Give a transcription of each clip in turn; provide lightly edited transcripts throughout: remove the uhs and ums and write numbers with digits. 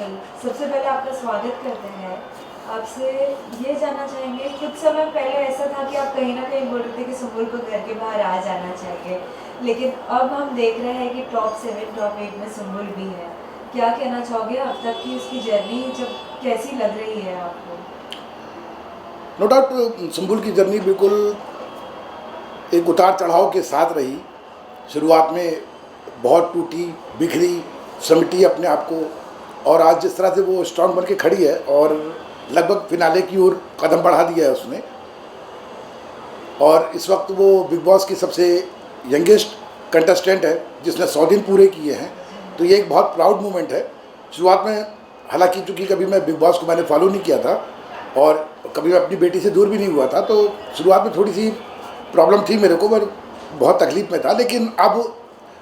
कौशल, सबसे पहले आपका स्वागत करते हैं। आपसे ये जानना चाहेंगे, कुछ समय पहले ऐसा था कि आप कहीं न कहीं बोल रहे थे कि सुम्बुल को घर के बाहर आ जाना चाहिए। लेकिन अब हम देख रहे हैं कि टॉप 7, टॉप 8 में सुम्बुल भी है। क्या कहना चाहोगे अब तक की उसकी जर्नी जब कैसी लग रही है आपको? नो डाउट सुम्बुल की जर्नी बिल्कुल एक उतार चढ़ाव के साथ रही। शुरुआत में बहुत टूटी, बिखरी, समेटी अपने आप को, और आज जिस तरह से वो स्ट्रांग बन के खड़ी है और लगभग फिनाले की ओर कदम बढ़ा दिया है उसने। और इस वक्त वो बिग बॉस की सबसे यंगेस्ट कंटेस्टेंट है जिसने 100 दिन पूरे किए हैं। तो ये एक बहुत प्राउड मोमेंट है। शुरुआत में हालांकि चूँकि कभी मैं बिग बॉस को मैंने फॉलो नहीं किया था और कभी मैं अपनी बेटी से दूर भी नहीं हुआ था, तो शुरुआत में थोड़ी सी प्रॉब्लम थी मेरे को, मैं बहुत तकलीफ में था। लेकिन अब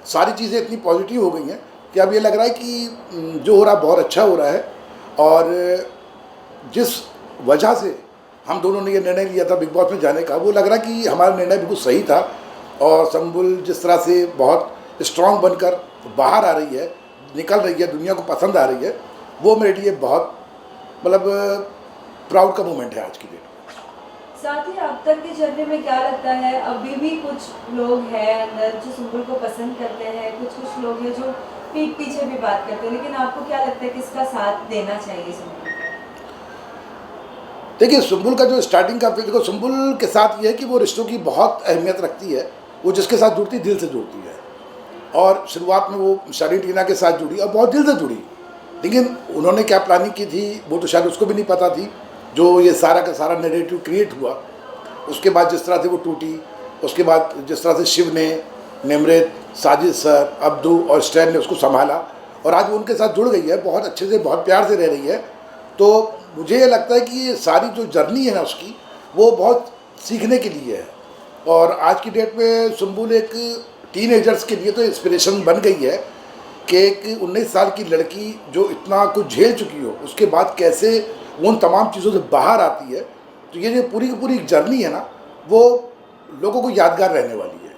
सारी चीज़ें इतनी पॉजिटिव हो गई हैं कि अब ये लग रहा है कि जो हो रहा है बहुत अच्छा हो रहा है। और जिस वजह से हम दोनों ने ये निर्णय लिया था बिग बॉस में जाने का, वो लग रहा है कि हमारा निर्णय बिल्कुल सही था। और सुम्बुल जिस तरह से बहुत स्ट्रांग बनकर बाहर आ रही है, निकल रही है, दुनिया को पसंद आ रही है, वो मेरे लिए बहुत मतलब प्राउड का मोमेंट है आज की डेट में। साथ ही अब तक की जर्नी में क्या लगता है, अभी भी कुछ लोग हैं अंदर जो सुम्बुल को पसंद करते हैं, कुछ लोग हैं जो पीठ पीछे भी बात करते हैं, लेकिन आपको क्या लगता है किसका साथ देना चाहिए सुम्बुल को? देखिए, सुम्बुल का जो स्टार्टिंग का देखो, सुम्बुल के साथ ये है कि वो रिश्तों की बहुत अहमियत रखती है। वो जिसके साथ जुड़ती दिल से जुड़ती है। और शुरुआत में वो शरीर टीना के साथ जुड़ी और बहुत दिल से जुड़ी। लेकिन उन्होंने क्या प्लानिंग की थी वो तो शायद उसको भी नहीं पता थी। जो ये सारा का सारा नैरेटिव क्रिएट हुआ, उसके बाद जिस तरह से वो टूटी, उसके बाद जिस तरह से शिव ने, निमृत, साजिद सर, अब्दू और स्टैन ने उसको संभाला और आज वो उनके साथ जुड़ गई है, बहुत अच्छे से, बहुत प्यार से रह रही है। तो मुझे ये लगता है कि ये सारी जो जर्नी है ना उसकी, वो बहुत सीखने के लिए है। और आज की डेट में सुम्बुल एक टीनेजर्स के लिए तो इंस्पिरेशन बन गई है कि एक 19 साल की लड़की जो इतना कुछ झेल चुकी हो, उसके बाद कैसे उन तमाम चीज़ों से बाहर आती है। तो ये जो पूरी की पूरी जर्नी है ना, वो लोगों को यादगार रहने वाली है।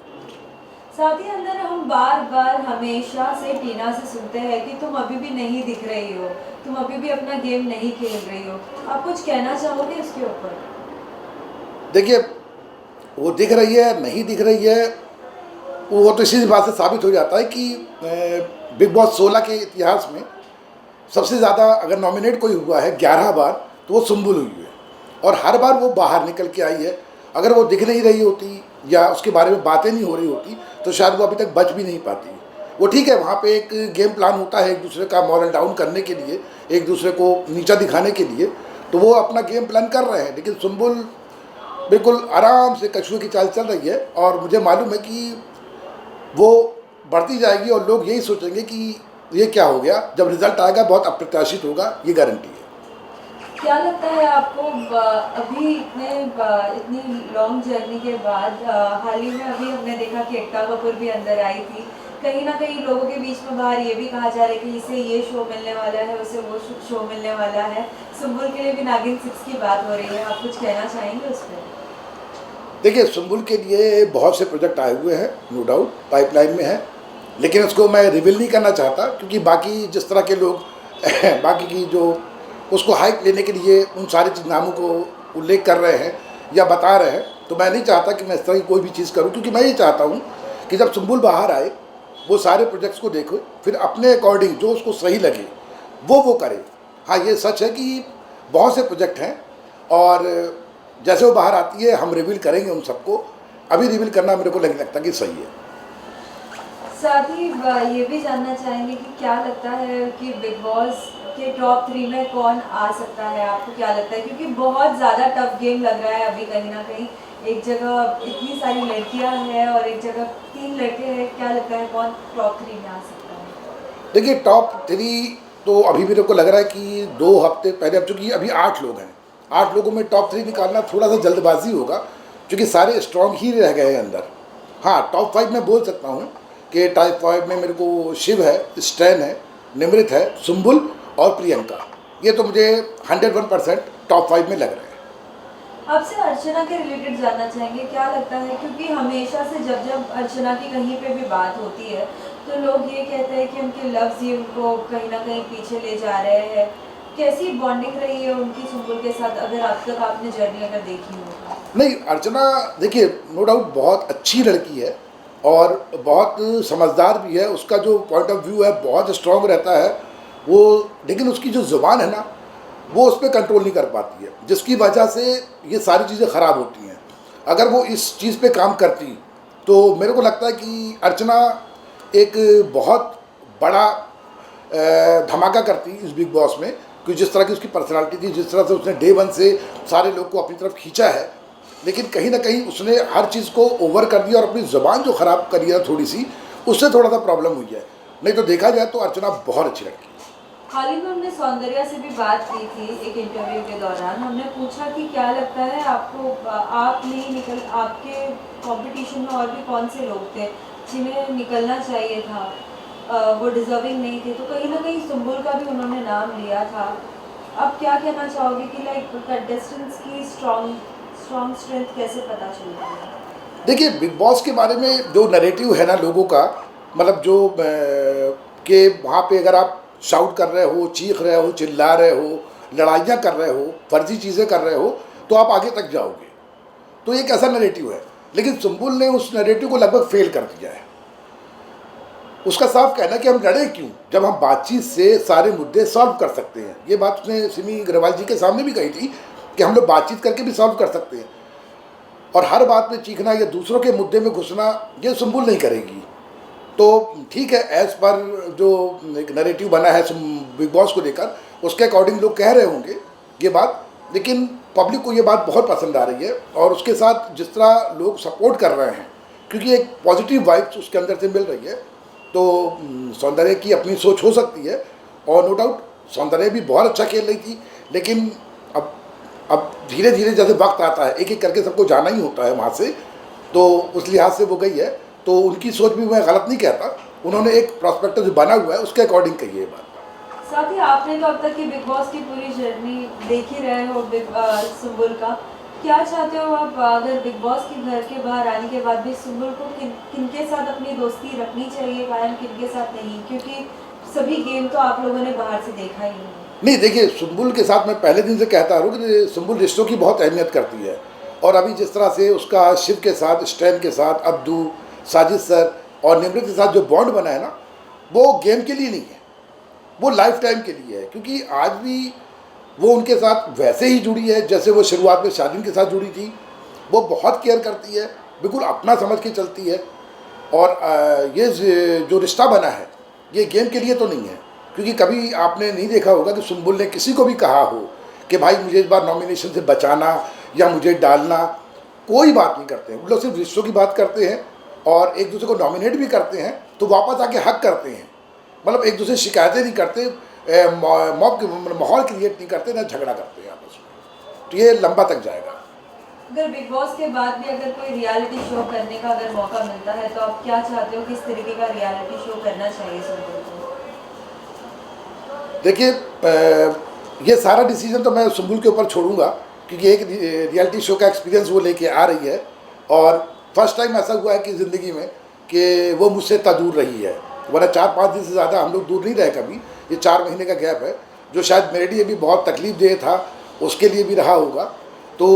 साथ ही अंदर हम बार बार हमेशा से टीना से सुनते हैं कि तुम अभी भी नहीं दिख रही हो, तुम अभी भी अपना गेम नहीं खेल रही हो। आप कुछ कहना चाहोगे इसके ऊपर? देखिए, वो दिख रही है नहीं दिख रही है, वो तो इसी बात से साबित हो जाता है कि बिग बॉस 16 के इतिहास में सबसे ज़्यादा अगर नॉमिनेट कोई हुआ है 11 बार, तो वो सुम्बुल हुई है। और हर बार वो बाहर निकल के आई है। अगर वो दिख नहीं रही होती या उसके बारे में बातें नहीं हो रही होती, तो शायद वो अभी तक बच भी नहीं पाती। वो ठीक है, वहाँ पे एक गेम प्लान होता है एक दूसरे का मॉरल डाउन करने के लिए, एक दूसरे को नीचा दिखाने के लिए, तो वो अपना गेम प्लान कर रहे हैं। लेकिन सुम्बुल बिल्कुल आराम से कछुए की चाल चल रही है और मुझे मालूम है कि वो बढ़ती जाएगी और लोग यही सोचेंगे कि ये क्या हो गया। जब रिजल्ट आएगा बहुत अप्रत्याशित होगा, ये गारंटी है। क्या लगता है आपको अभी इतनी लॉन्ग जर्नी के बाद हाल ही में अभी हमने देखा कि एकता कपूर भी अंदर आई थी, कहीं ना कहीं लोगों के बीच में बाहर ये भी कहा जा रहा है कि इसे ये शो मिलने वाला है, उसे वो शो मिलने वाला है। सुम्बुल के लिए भी नागिन 6 की बात हो रही है, आप कुछ कहना चाहेंगे उस पर? देखिए, सुम्बुल के लिए बहुत से प्रोजेक्ट आए हुए हैं, नो डाउट पाइपलाइन में है। लेकिन उसको मैं रिवील नहीं करना चाहता क्योंकि बाकी जिस तरह के लोग बाकी की जो उसको हाइप लेने के लिए उन सारे नामों को उल्लेख कर रहे हैं या बता रहे हैं, तो मैं नहीं चाहता कि मैं इस तरह की कोई भी चीज़ करूं। क्योंकि मैं ये चाहता हूं कि जब सुम्बुल बाहर आए, वो सारे प्रोजेक्ट्स को देखो, फिर अपने अकॉर्डिंग जो उसको सही लगे वो करे। हाँ, ये सच है कि बहुत से प्रोजेक्ट हैं और जैसे वो बाहर आती है हम रिवील करेंगे उन सबको। अभी रिवील करना मेरे को नहीं लगता कि सही है। साथ ही ये भी जानना चाहेंगे कि क्या लगता है कि बिग बॉस के टॉप 3 में कौन आ सकता है, आपको क्या लगता है? क्योंकि बहुत ज़्यादा टफ गेम लग रहा है अभी, कहीं ना कहीं एक जगह इतनी सारी लड़कियां हैं और एक जगह 3 लड़के हैं। क्या लगता है कौन टॉप 3 में आ सकता है? देखिए, टॉप 3 तो अभी मेरे को लग रहा है कि 2 हफ्ते पहले, अब चूँकि अभी 8 लोग हैं, 8 लोगों में टॉप 3 निकालना थोड़ा सा जल्दबाजी होगा क्योंकि सारे स्ट्रॉन्ग ही रह गए हैं अंदर। हाँ, टॉप 5 में बोल सकता हूँ कि टॉप 5 में मेरे को शिव है, स्टैन है, निमृत है, सुम्बुल और प्रियंका। ये तो मुझे 101% टॉप 5 में लग रहा है। आपसे अर्चना के रिलेटेड जानना चाहेंगे, क्या लगता है? क्योंकि हमेशा से जब जब अर्चना की कहीं पे भी बात होती है तो लोग ये कहते हैं कि उनके लफ्ज़ ही उनको कहीं ना कहीं पीछे ले जा रहे हैं। कैसी बॉन्डिंग रही है उनकी सुम्बुल के साथ, अगर अब तक आपने जर्नी अगर देखी हो तो? नहीं, अर्चना देखिए नो डाउट बहुत अच्छी लड़की है और बहुत समझदार भी है। उसका जो पॉइंट ऑफ व्यू है बहुत स्ट्रॉन्ग रहता है वो, लेकिन उसकी जो ज़ुबान है ना वो उस पर कंट्रोल नहीं कर पाती है, जिसकी वजह से ये सारी चीज़ें ख़राब होती हैं। अगर वो इस चीज़ पे काम करती तो मेरे को लगता है कि अर्चना एक बहुत बड़ा धमाका करती इस बिग बॉस में, कि जिस तरह की उसकी पर्सनालिटी थी, जिस तरह से उसने डे वन से सारे लोग को अपनी तरफ खींचा है। लेकिन कहीं ना कहीं उसने हर चीज़ को ओवर कर दिया और अपनी ज़बान जो ख़राब करी है थोड़ी सी, उससे थोड़ा सा प्रॉब्लम हुई है। नहीं तो देखा जाए तो अर्चना बहुत अच्छी लड़की है। हाल ही में हमने सौंदर्या से भी बात की थी एक इंटरव्यू के दौरान। हमने पूछा कि क्या लगता है आपको, आप नहीं निकल, आपके कंपटीशन में और भी कौन से लोग थे जिन्हें निकलना चाहिए था, वो डिजर्विंग नहीं थे, तो कहीं ना कहीं सुम्बुल का भी उन्होंने नाम लिया था। अब क्या कहना चाहोगे कि लाइक कंटेस्टेंट्स की स्ट्रॉन्ग स्ट्रेंथ कैसे पता चलती है? देखिए बिग बॉस के बारे में जो नैरेटिव है ना लोगों का, मतलब जो कि वहाँ पे अगर आप शाउट कर रहे हो, चीख रहे हो, चिल्ला रहे हो, लड़ाइयाँ कर रहे हो, फर्जी चीज़ें कर रहे हो, तो आप आगे तक जाओगे। तो एक ऐसा नैरेटिव है, लेकिन सुम्बुल ने उस नैरेटिव को लगभग फेल कर दिया है। उसका साफ कहना है कि हम लड़े क्यों जब हम बातचीत से सारे मुद्दे सॉल्व कर सकते हैं। ये बात उसने सिमी अग्रवाल जी के सामने भी कही थी कि हम लोग बातचीत करके भी सॉल्व कर सकते हैं, और हर बात में चीखना या दूसरों के मुद्दे में घुसना ये सुम्बुल नहीं करेगी। तो ठीक है, एज पर जो एक नैरेटिव बना है बिग बॉस को लेकर, उसके अकॉर्डिंग लोग कह रहे होंगे ये बात, लेकिन पब्लिक को ये बात बहुत पसंद आ रही है। और उसके साथ जिस तरह लोग सपोर्ट कर रहे हैं, क्योंकि एक पॉजिटिव वाइब्स उसके अंदर से मिल रही है, तो सौंदर्य की अपनी सोच हो सकती है। और नो डाउट सौंदर्य भी बहुत अच्छा खेल रही थी, लेकिन अब धीरे धीरे जैसे वक्त आता है, एक एक करके सबको जाना ही होता है वहाँ से, तो उस लिहाज से वो गई है। तो उनकी सोच भी मैं गलत नहीं कहता, उन्होंने एक प्रॉस्पेक्टस जो बना हुआ है उसके अकॉर्डिंग कही है बात। साथ ही आपने तो अब तक की बिग बॉस की पूरी जर्नी देख ही रहे हो सुम्बुल का, क्या चाहते हो आप, अगर बिग बॉस के घर के बाहर आने के बाद भी सुम्बुल को किनके साथ अपनी दोस्ती रखनी चाहिए कायम, किनके साथ नहीं? क्योंकि सभी गेम तो आप लोगों ने बाहर से देखा ही नहीं, देखिए सुम्बुल के साथ मैं पहले दिन से कहता हूँ कि सुम्बुल रिश्तों की बहुत अहमियत करती है। और अभी जिस तरह से उसका शिव के साथ, स्टैन के साथ, अब्दू, साजिद सर और निमृत के साथ जो बॉन्ड बना है ना, वो गेम के लिए नहीं है, वो लाइफ टाइम के लिए है। क्योंकि आज भी वो उनके साथ वैसे ही जुड़ी है जैसे वो शुरुआत में शालीन के साथ जुड़ी थी। वो बहुत केयर करती है, बिल्कुल अपना समझ के चलती है। और ये जो रिश्ता बना है ये गेम के लिए तो नहीं है, क्योंकि कभी आपने नहीं देखा होगा कि सुम्बुल ने किसी को भी कहा हो कि भाई मुझे इस बार नॉमिनेशन से बचाना या मुझे डालना। कोई बात नहीं करते हैं, वो लोग सिर्फ रिश्तों की बात करते हैं और एक दूसरे को नॉमिनेट भी करते हैं तो वापस आके हक करते हैं। मतलब एक दूसरे से शिकायतें नहीं करते, माहौल क्रिएट नहीं करते, ना झगड़ा करते हैं आपस में। तो ये लंबा तक जाएगा। अगर बिग बॉस के बाद भी अगर कोई रियलिटी शो करने का अगर मौका मिलता है तो आप क्या चाहते हो, किस तरीके का रियलिटी शो करना चाहिए सुम्बुल को? देखिए ये सारा डिसीजन तो मैं सुम्बुल के ऊपर छोड़ूंगा, क्योंकि एक रियलिटी शो का एक्सपीरियंस वो लेके आ रही है। और फर्स्ट टाइम ऐसा हुआ है कि ज़िंदगी में कि वो मुझसे इतना दूर रही है, वरना 4-5 दिन से ज़्यादा हम लोग दूर नहीं रहे कभी। ये 4 महीने का गैप है, जो शायद मेरे लिए भी बहुत तकलीफ देह था, उसके लिए भी रहा होगा। तो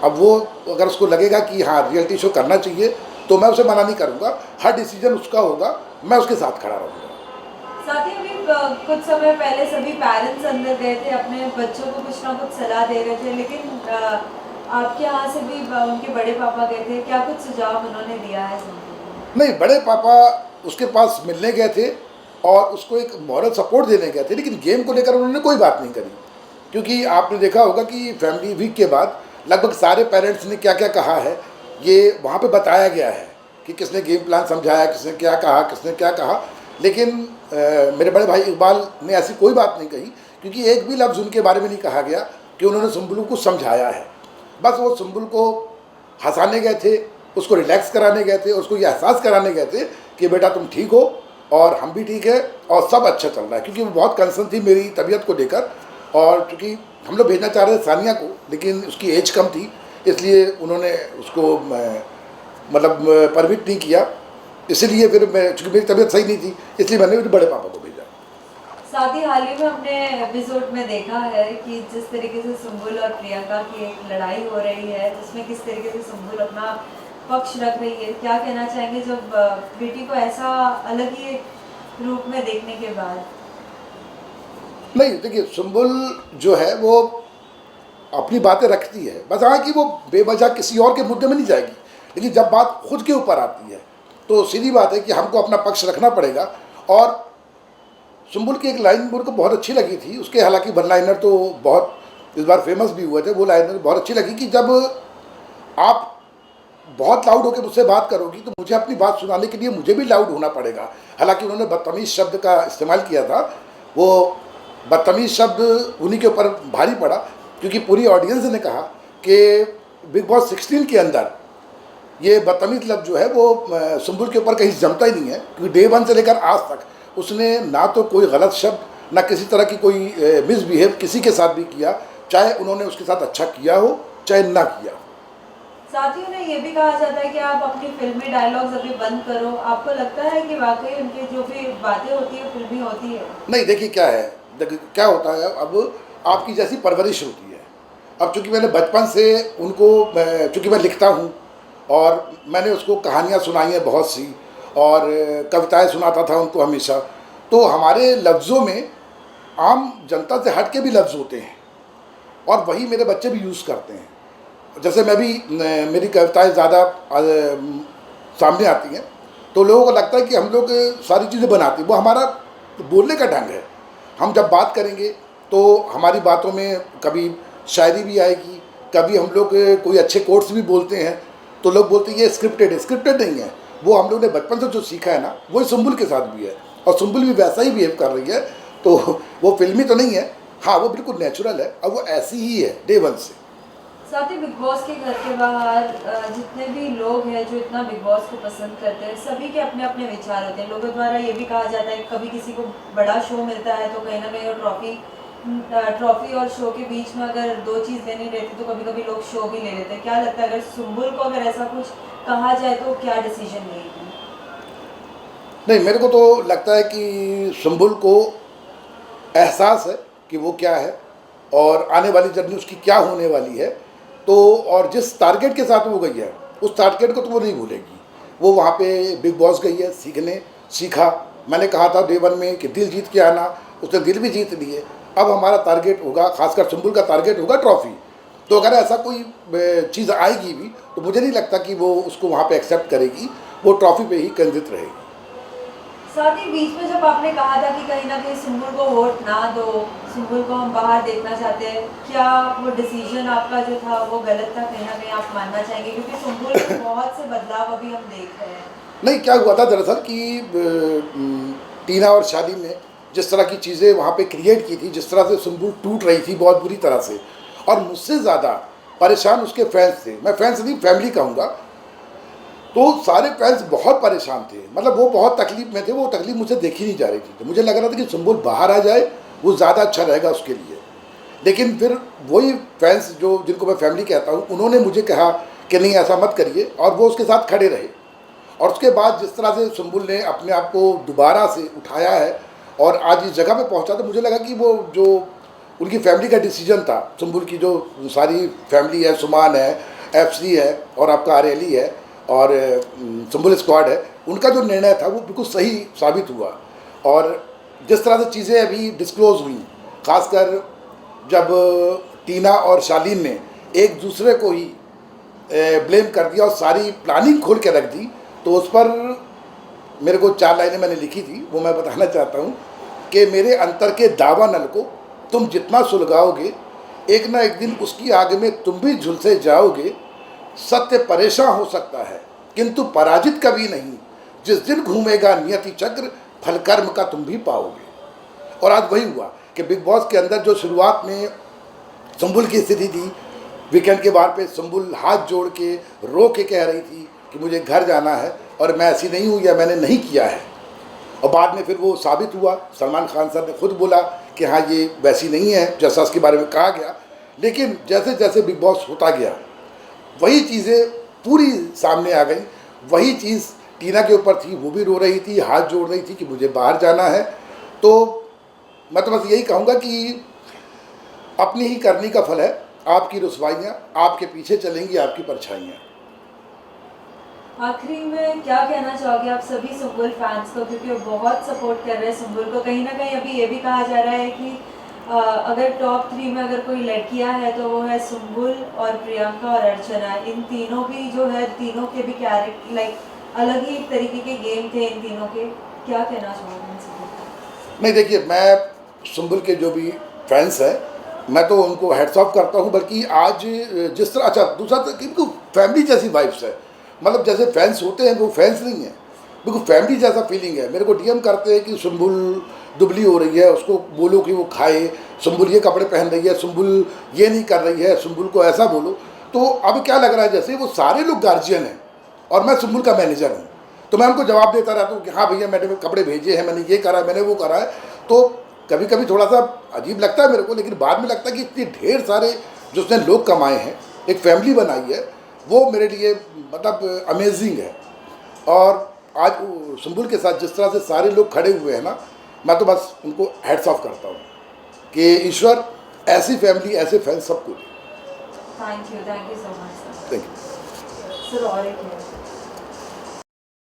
अब वो अगर उसको लगेगा कि हाँ रियलिटी शो करना चाहिए तो मैं उसे मना नहीं करूँगा, हर डिसीजन उसका होगा, मैं उसके साथ खड़ा रहूँगा। साथ ही अभी कुछ समय पहले सभी पेरेंट्स अंदर गए थे, अपने बच्चों को कुछ ना कुछ सलाह दे रहे थे, लेकिन आपके यहाँ से भी उनके बड़े पापा गए थे, क्या कुछ सुझाव उन्होंने दिया है सुम्बुल को? नहीं, बड़े पापा उसके पास मिलने गए थे और उसको एक मॉरल सपोर्ट देने गए थे, लेकिन गेम को लेकर उन्होंने कोई बात नहीं करी। क्योंकि आपने देखा होगा कि फैमिली वीक के बाद लगभग सारे पेरेंट्स ने क्या क्या कहा है ये वहाँ पे बताया गया है कि किसने गेम प्लान समझाया, किसने क्या कहा, किसने क्या कहा। लेकिन मेरे बड़े भाई इकबाल ने ऐसी कोई बात नहीं कही, क्योंकि एक भी लफ्ज़ उनके बारे में नहीं कहा गया कि उन्होंने सुम्बुल को समझाया है। बस वो सुम्बुल को हंसाने गए थे, उसको रिलैक्स कराने गए थे, उसको ये एहसास कराने गए थे कि बेटा तुम ठीक हो और हम भी ठीक है और सब अच्छा चल रहा है। क्योंकि वो बहुत कंसर्न थी मेरी तबीयत को लेकर, और चूँकि हम लोग भेजना चाह रहे थे सानिया को, लेकिन उसकी एज कम थी, इसलिए उन्होंने उसको मतलब परमिट नहीं किया। इसीलिए फिर मैं, चूँकि मेरी तबीयत सही नहीं थी, इसलिए मैंने मेरे बड़े पापा को भेजा। साथ ही हाल ही में हमने एपिसोड में देखा है कि जिस तरीके से सुम्बुल और प्रियंका की एक लड़ाई हो रही है, जिसमें किस तरीके से सुम्बुल अपना पक्ष रख रही है, क्या कहना चाहेंगे जब बेटी को ऐसा अलग ही रूप में देखने के बाद? नहीं, देखिए, सुम्बुल जो है वो अपनी बातें रखती है, बस हाँ कि वो बेवजह किसी और के मुद्दे में नहीं जाएगी, लेकिन जब बात खुद के ऊपर आती है तो सीधी बात है कि हमको अपना पक्ष रखना पड़ेगा। और सुम्बुल की एक लाइन मुझको बहुत अच्छी लगी थी, उसके हालांकि वन लाइनर तो बहुत इस बार फेमस भी हुए थे, वो लाइनर बहुत अच्छी लगी कि जब आप बहुत लाउड होकर मुझसे बात करोगी तो मुझे अपनी बात सुनाने के लिए मुझे भी लाउड होना पड़ेगा। हालांकि उन्होंने बदतमीज़ शब्द का इस्तेमाल किया था, वो बदतमीज़ शब्द उन्हीं के ऊपर भारी पड़ा, क्योंकि पूरी ऑडियंस ने कहा कि बिग बॉस 16 के अंदर ये बदतमीज़ लफ्ज़ जो है वो सुम्बुल के ऊपर कहीं जमता ही नहीं है, क्योंकि डे 1 से लेकर आज तक उसने ना तो कोई गलत शब्द, ना किसी तरह की कोई मिसबिहेव किसी के साथ भी किया, चाहे उन्होंने उसके साथ अच्छा किया हो चाहे ना किया हो। साथ ही उन्हें ये भी कहा जाता है कि आप अपनी फिल्मी डायलॉग्स अभी बंद करो। आपको लगता है कि वाकई उनकी जो भी बातें होती है फिल्मी होती है? नहीं, देखिए क्या है, देखिए क्या होता है, अब आपकी जैसी परवरिश होती है। अब चूँकि मैंने बचपन से उनको, चूँकि मैं लिखता हूँ और मैंने उसको कहानियाँ सुनाई हैं बहुत सी, और कविताएं सुनाता था उनको हमेशा, तो हमारे लफ्ज़ों में आम जनता से हट के भी लफ्ज़ होते हैं और वही मेरे बच्चे भी यूज़ करते हैं। जैसे मैं भी, मेरी कविताएं ज़्यादा सामने आती हैं तो लोगों को लगता है कि हम लोग सारी चीज़ें बनाते हैं, वो हमारा बोलने का ढंग है। हम जब बात करेंगे तो हमारी बातों में कभी शायरी भी आएगी, कभी हम लोग कोई अच्छे कोट्स भी बोलते हैं, तो लोग बोलते हैं ये स्क्रिप्टेड है। स्क्रिप्टेड नहीं है, वो हम लोग ने बचपन से जो सीखा है ना, वही सुम्बुल के साथ भी है, और सुम्बुल भी वैसा ही बिहेव कर रही है, तो वो फिल्मी तो नहीं है, हाँ वो बिल्कुल नेचुरल है, और वो ऐसी ही है डे 1 से। साथ ही बिग बॉस के घर के बाहर जितने भी लोग हैं जो इतना बिग बॉस को पसंद करते हैं, सभी के अपने अपने विचार होते हैं। लोगों द्वारा ये भी कहा जाता है कि कभी किसी को बड़ा शो मिलता है तो कहीं ना कहीं वो ट्रॉफी और शो के बीच में अगर दो चीज़ लेनी रहती तो कभी कभी लोग शो भी ले लेते हैं। क्या लगता है अगर सुम्बुल को अगर ऐसा कुछ कहा जाए तो क्या डिसीजन लेगी? नहीं, मेरे को तो लगता है कि सुम्बुल को एहसास है कि वो क्या है और आने वाली जर्नी उसकी क्या होने वाली है, तो और जिस टारगेट के साथ वो गई है उस टारगेट को तो वो नहीं भूलेगी। वो वहाँ पे बिग बॉस गई है सीखने, सीखा। मैंने कहा था डे 1 में कि दिल जीत के आना, उसने दिल भी जीत लिए। अब हमारा टारगेट होगा, खासकर सुम्बुल का टारगेट होगा ट्रॉफी। तो अगर ऐसा कोई चीज़ आएगी भी तो मुझे नहीं लगता कि वो उसको वहाँ पे एक्सेप्ट करेगी, वो ट्रॉफी पे ही केंद्रित रहेगी। साथ ही बीच में जब आपने कहा था कि कहीं ना कहीं सुम्बुल को वोट ना दो, सुम्बुल को हम बाहर देखना चाहते हैं, क्या वो डिसीजन आपका जो था वो गलत था? कहीं ना कहीं आप मानना चाहेंगे क्योंकि सुम्बुल में बहुत से बदलाव अभी हम देख रहे हैं। नहीं, क्या हुआ था दरअसल कि टीना और शादी ने जिस तरह की चीज़ें वहाँ पे क्रिएट की थी, जिस तरह से सुम्बुल टूट रही थी बहुत बुरी तरह से, और मुझसे ज़्यादा परेशान उसके फैंस थे। मैं फैंस नहीं, फैमिली कहूँगा। तो सारे फैंस बहुत परेशान थे, मतलब वो बहुत तकलीफ में थे। वो तकलीफ मुझे देखी नहीं जा रही थी, तो मुझे लग रहा था कि सुम्बुल बाहर आ जाए, वो ज़्यादा अच्छा रहेगा उसके लिए। लेकिन फिर वही फैंस जो जिनको मैं फैमिली कहता हूँ, उन्होंने मुझे कहा कि नहीं ऐसा मत करिए, और वो उसके साथ खड़े रहे। और उसके बाद जिस तरह से सुम्बुल ने अपने आप को दोबारा से उठाया है और आज इस जगह पे पहुंचा, तो मुझे लगा कि वो जो उनकी फैमिली का डिसीजन था, सुम्बुल की जो सारी फैमिली है, सुमान है, FC है और आपका आरेली है और सुम्बुल स्क्वाड है, उनका जो निर्णय था वो बिल्कुल सही साबित हुआ। और जिस तरह से चीज़ें अभी डिस्क्लोज़ हुई, खासकर जब टीना और शालीन ने एक दूसरे को ही ब्लेम कर दिया और सारी प्लानिंग खोल के रख दी, तो उस पर मेरे को 4 लाइनें मैंने लिखी थी, वो मैं बताना चाहता हूँ कि मेरे अंतर के दावा नल को तुम जितना सुलगाओगे, एक ना एक दिन उसकी आग में तुम भी झुलसे जाओगे। सत्य परेशान हो सकता है किंतु पराजित कभी नहीं, जिस दिन घूमेगा नियति चक्र फल कर्म का तुम भी पाओगे। और आज वही हुआ कि बिग बॉस के अंदर जो शुरुआत में सुम्बुल की स्थिति थी, वीकेंड के बार पे सुम्बुल हाथ जोड़ के रो के कह रही थी कि मुझे घर जाना है और मैं ऐसी नहीं हूँ या मैंने नहीं किया है, और बाद में फिर वो साबित हुआ। सलमान खान सर ने खुद बोला कि हाँ ये वैसी नहीं है जैसा उसके बारे में कहा गया। लेकिन जैसे जैसे बिग बॉस होता गया, वही चीज़ें पूरी सामने आ गई, वही चीज़ टीना के ऊपर थी, वो भी रो रही थी, हाथ जोड़ रही थी कि मुझे बाहर जाना है। तो मैं तो बस यही कहूँगा कि अपनी ही करनी का फल है, आपकी रुसवाइयाँ आपके पीछे चलेंगी, आपकी परछाइयाँ। आखिरी में क्या कहना चाहोगे आप सभी सुम्बुल फैंस को, क्योंकि वो बहुत सपोर्ट कर रहे हैं सुम्बुल को। कहीं ना कहीं अभी ये भी कहा जा रहा है कि अगर टॉप 3 में अगर कोई लड़कियां हैं तो वो है सुम्बुल और प्रियंका और अर्चना। इन तीनों भी जो है, तीनों के भी कैरेक्टर लाइक अलग ही एक तरीके के गेम थे इन तीनों के। क्या कहना चाहोगे इन सभी को? नहीं देखिए, मैं सुम्बुल के जो भी फैंस हैं, मैं तो उनको हेड्स ऑफ करता हूँ। बल्कि आज जिस तरह, अच्छा दूसरा तो कि फैमिली जैसी वाइब्स है, मतलब जैसे फैंस होते हैं वो फैंस नहीं है, बिल्कुल फैमिली जैसा फीलिंग है। मेरे को डीएम करते हैं कि सुम्बुल दुबली हो रही है, उसको बोलो कि वो खाए, सुम्बुल ये कपड़े पहन रही है, सुम्बुल ये नहीं कर रही है, सुम्बुल को ऐसा बोलो। तो अब क्या लग रहा है जैसे वो सारे लोग गार्जियन हैं और मैं सुम्बुल का मैनेजर हूँ। तो मैं उनको जवाब देता रहता हूँ कि हाँ भैया मैंने कपड़े भेजे हैं, मैंने ये करा है, मैंने वो करा है। तो कभी कभी थोड़ा सा अजीब लगता है मेरे को, लेकिन बाद में लगता है कि इतने ढेर सारे जो उसने लोग कमाए हैं, एक फैमिली बनाई है, वो मेरे लिए मतलब अमेजिंग है। और आज सुम्बुल के साथ जिस तरह से सारे लोग खड़े हुए हैं ना, मैं तो बस उनको हेड्स ऑफ करता हूँ कि ईश्वर ऐसी फैमिली, ऐसे फैंस सबको दे। Thank you so much sir. Thank you. Sir और एक है